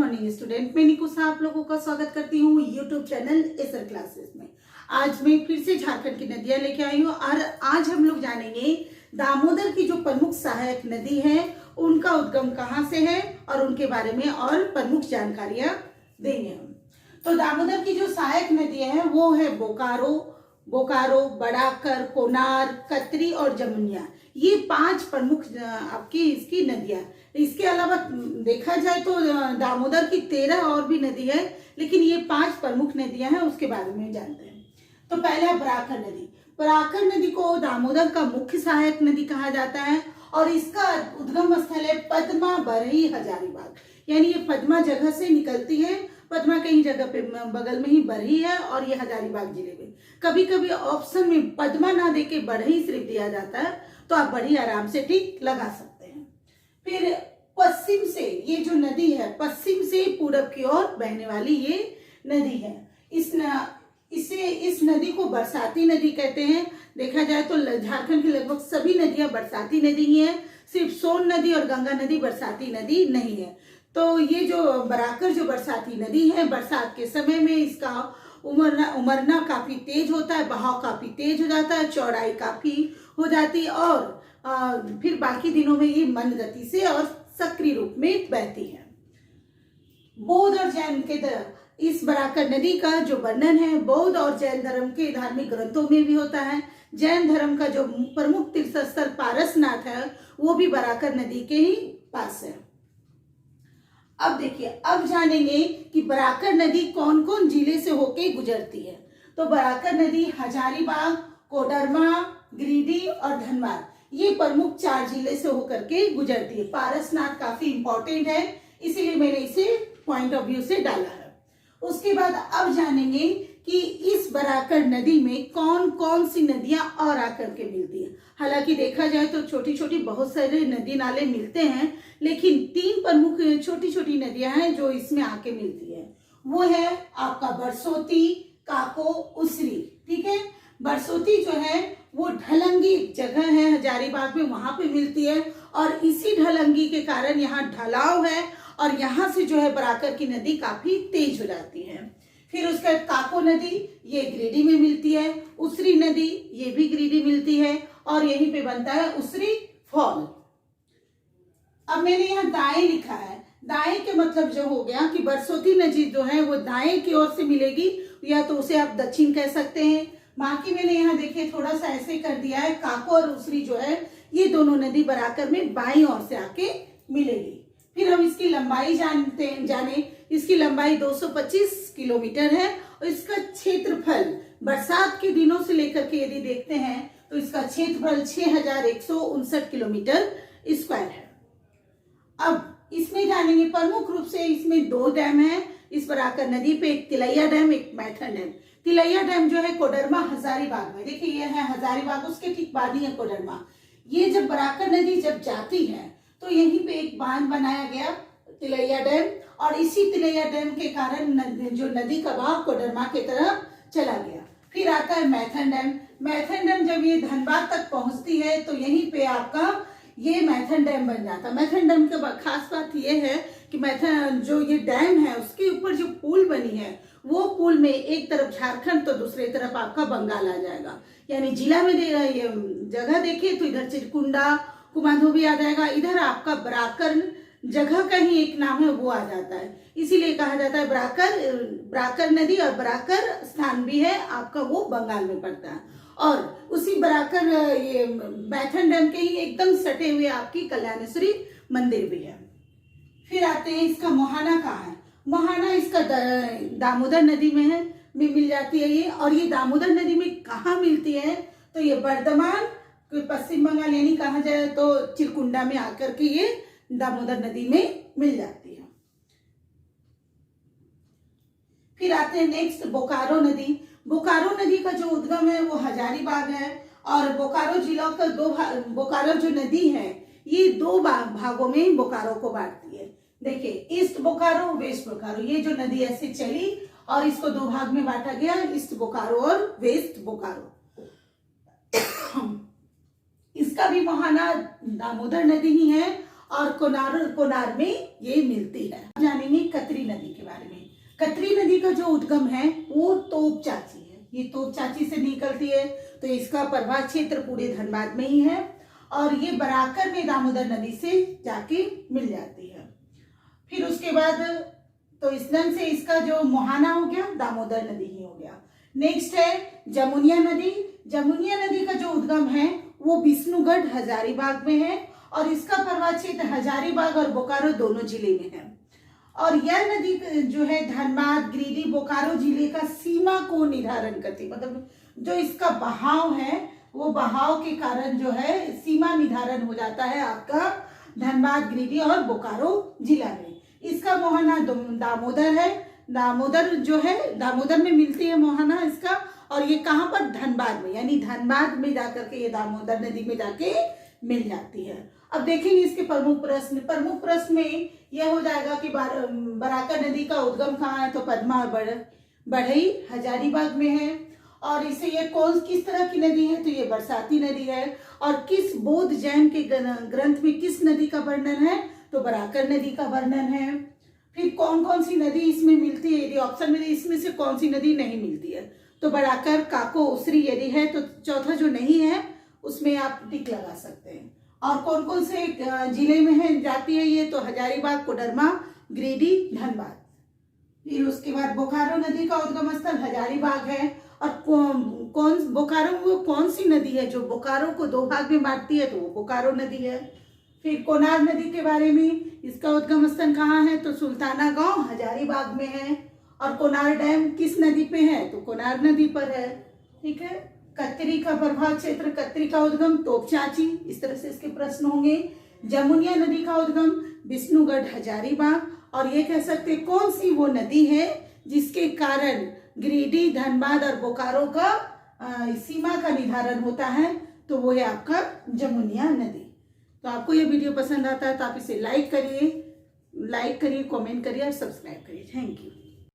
Morning student, मैं निकुसा आप लोगों का स्वागत करती हूँ यूट्यूब चैनल एसर क्लासेस में। आज मैं फिर से झारखंड की नदियां लेके आई हूँ और आज हम लोग जानेंगे दामोदर की जो प्रमुख सहायक नदी है उनका उद्गम कहाँ से है और उनके बारे में और प्रमुख जानकारियां देंगे हम। तो दामोदर की जो सहायक नदी है वो है बोकारो, बड़ाकर, कोनार, कतरी और जमुनिया। ये 5 प्रमुख आपकी इसकी नदियां। इसके अलावा देखा जाए तो दामोदर की 13 और भी नदी है, लेकिन ये 5 प्रमुख नदियां हैं, उसके बारे में जानते हैं। तो पहला बराकर नदी। बराकर नदी को दामोदर का मुख्य सहायक नदी कहा जाता है और इसका उद्गम स्थल है पद्मा, बरही, हजारीबाग। यानी ये पद्मा जगह से निकलती है। पद्मा कहीं जगह पे बगल में ही बरही है और ये हजारीबाग जिले में। कभी कभी ऑप्शन में पद्मा ना देके बरही सिर्फ दिया जाता है, तो आप बरही आराम से ठीक लगा सकते हैं। फिर पश्चिम से ये जो नदी है, पश्चिम से पूरब की ओर बहने वाली ये नदी है। इस नदी को बरसाती नदी कहते हैं। देखा जाए तो झारखंड की लगभग सभी नदियां बरसाती नदी ही है, सिर्फ सोन नदी और गंगा नदी बरसाती नदी नहीं है। तो ये जो बराकर जो बरसाती नदी है, बरसात के समय में इसका उमरना काफी तेज होता है, बहाव काफी तेज हो जाता है, चौड़ाई काफी हो जाती है और फिर बाकी दिनों में ये मंद गति से और सक्रिय रूप में बहती है। बौद्ध और जैन के इस बराकर नदी का जो वर्णन है बौद्ध और जैन धर्म के धार्मिक ग्रंथों में भी होता है। जैन धर्म का जो प्रमुख तीर्थ स्थल पारसनाथ है वो भी बराकर नदी के ही पास है। अब देखिए, अब जानेंगे कि बराकर नदी कौन कौन जिले से होके गुजरती है। तो बराकर नदी हजारीबाग, कोडरमा, गिरिडीह और धनबाद, ये प्रमुख 4 जिले से होकर के गुजरती है। पारसनाथ काफी इंपॉर्टेंट है, इसीलिए मैंने इसे पॉइंट ऑफ व्यू से डाला है। उसके बाद अब जानेंगे कि इस बराकर नदी में कौन कौन सी नदियां और आकर के मिलती है। हालांकि देखा जाए तो छोटी छोटी बहुत सारे नदी नाले मिलते हैं, लेकिन 3 प्रमुख छोटी छोटी नदियां हैं जो इसमें आके मिलती है। वो है आपका बरसोती, काको, उसरी। ठीक है, बरसोती जो है वो ढलंगी जगह है हजारीबाग में, वहां पे मिलती है और इसी ढलंगी के कारण यहाँ ढलाव है और यहाँ से जो है बराकर की नदी काफी तेज हो जाती है। फिर उसके बाद काको नदी, ये गिरिडीह में मिलती है। उसरी नदी, ये भी गिरिडीह मिलती है और यहीं पे बनता है उसरी फॉल। अब मैंने यहाँ दाएं लिखा है। दाएं के मतलब जो हो गया कि बरसोती नदी जो है वो दाएं की ओर से मिलेगी, या तो उसे आप दक्षिण कह सकते हैं। बाकी मैंने यहाँ देखिए थोड़ा सा ऐसे कर दिया है, काको और उसरी जो है ये दोनों नदी बराकर में बाईं ओर से आके मिलेगी। फिर हम इसकी लंबाई जाने इसकी लंबाई 225 किलोमीटर है और इसका क्षेत्रफल बरसात के दिनों से लेकर के यदि देखते हैं तो इसका क्षेत्रफल 6159 किलोमीटर स्क्वायर है। अब इसमें जानेंगे प्रमुख रूप से इसमें 2 डैम है इस बराकर नदी पे, एक तिलैया डैम, एक मैथन डैम। तिलैया डैम जो है कोडरमा हजारीबाग में, देखिए ये है हजारीबाग, उसके ठीक बाद ही है कोडरमा। ये जब बराकर नदी जब जाती है तो यहीं पे एक बांध बनाया गया तिलैया डैम, और इसी तिलैया डैम के कारण जो नदी का बहाव कोडरमा की तरफ चला गया। फिर आता है मैथन डैम। मैथन डैम जब ये धनबाद तक पहुंचती है तो यहीं पे आपका ये मैथन डैम बन जाता है। मैथन डैम की खास बात ये है कि मैथन जो ये डैम है उसके ऊपर जो पुल बनी है वो पुल में एक तरफ झारखंड तो दूसरी तरफ आपका बंगाल आ जाएगा। यानी जिला में ये जगह देखिए तो इधर चिरकुंडा, कुमाधोबी आ जाएगा, इधर आपका बराकर जगह का ही एक नाम है वो आ जाता है। इसीलिए कहा जाता है बराकर नदी, और बराकर स्थान भी है आपका वो बंगाल में पड़ता है। और उसी बराकर ये मैथन डैम के ही एकदम सटे हुए आपकी कल्याणेश्वरी मंदिर भी है। फिर आते हैं इसका मोहाना कहाँ है। मोहाना इसका दामोदर नदी में है, मिल जाती है ये। और ये दामोदर नदी में कहाँ मिलती है तो ये बर्धमान पश्चिम बंगाल यानी कहा जाए तो चिरकुंडा में आकर के ये दामोदर नदी में मिल जाती है। फिर आते हैं नेक्स्ट बोकारो नदी। बोकारो नदी का जो उद्गम है वो हजारीबाग है और बोकारो जिला का बोकारो जो नदी है ये 2 भागों में बोकारो को बांटती है। देखिए ईस्ट बोकारो, वेस्ट बोकारो, ये जो नदी ऐसे चली और इसको 2 भाग में बांटा गया, ईस्ट बोकारो और वेस्ट बोकारो। इसका भी मोहाना दामोदर नदी ही है और कोनार में ये मिलती है। जानेंगे कतरी का जो उद्गम है वो तोपचाची है, ये तोपचाची से निकलती है, तो इसका प्रवाह क्षेत्र पूरे धनबाद में ही है और ये बराकर में दामोदर नदी से जाके मिल जाती है। फिर उसके बाद तो इस ढंग से इसका जो मुहाना हो गया दामोदर नदी ही हो गया। नेक्स्ट है जमुनिया नदी। जमुनिया नदी का जो उद्गम है वो विष्णुगढ़ हजारीबाग में है और इसका प्रवाह क्षेत्र हजारीबाग और बोकारो दोनों जिले में है। और यह नदी जो है धनबाद, गिरिडीह, बोकारो जिले का सीमा को निर्धारण करती है, मतलब जो इसका बहाव है वो बहाव के कारण जो है सीमा निर्धारण हो जाता है आपका धनबाद, गिरिडीह और बोकारो जिला में। इसका मोहना दामोदर है, दामोदर जो है दामोदर में मिलती है मोहना इसका, और ये कहाँ पर धनबाद में, यानी धनबाद में जाकर के ये दामोदर नदी में जाके मिल जाती है। अब देखेंगे इसके प्रमुख प्रश्न। प्रमुख प्रश्न में यह हो जाएगा कि बराकर नदी का उद्गम कहाँ है, तो पद्मा और बढ़ई हजारीबाग में है। और इसे ये किस तरह की नदी है, तो ये बरसाती नदी है। और किस बौद्ध जैन के ग्रंथ में किस नदी का वर्णन है, तो बराकर नदी का वर्णन है। फिर कौन कौन सी नदी इसमें मिलती है, यदि ऑप्शन में इसमें से कौन सी नदी नहीं मिलती है, तो बराकर, काको, उसरी यदि है तो चौथा जो नहीं है उसमें आप टिक लगा सकते हैं। और कौन कौन से जिले में है जाती है ये, तो हजारीबाग, कोडरमा, गिरिडीह, धनबाद। फिर उसके बाद बोकारो नदी का उद्गम स्थल हजारीबाग है। और बोकारो वो कौन सी नदी है जो बोकारो को दो भाग में बांटती है, तो वो बोकारो नदी है। फिर कोनार नदी के बारे में, इसका उद्गम स्थल कहाँ है, तो सुल्ताना गांव हजारीबाग में है। और कोनार डैम किस नदी पे है, तो कोनार नदी पर है। ठीक है। कतरी का प्रभाव क्षेत्र, कतरी का उद्गम तोपचाची, इस तरह से इसके प्रश्न होंगे। जमुनिया नदी का उद्गम विष्णुगढ़ हजारीबाग। और ये कह सकते कौन सी वो नदी है जिसके कारण गिरिडीह, धनबाद और बोकारो का सीमा का निर्धारण होता है, तो वो है आपका जमुनिया नदी। तो आपको ये वीडियो पसंद आता है तो आप इसे लाइक करिए, कमेंट करिए और सब्सक्राइब करिए। Thank you.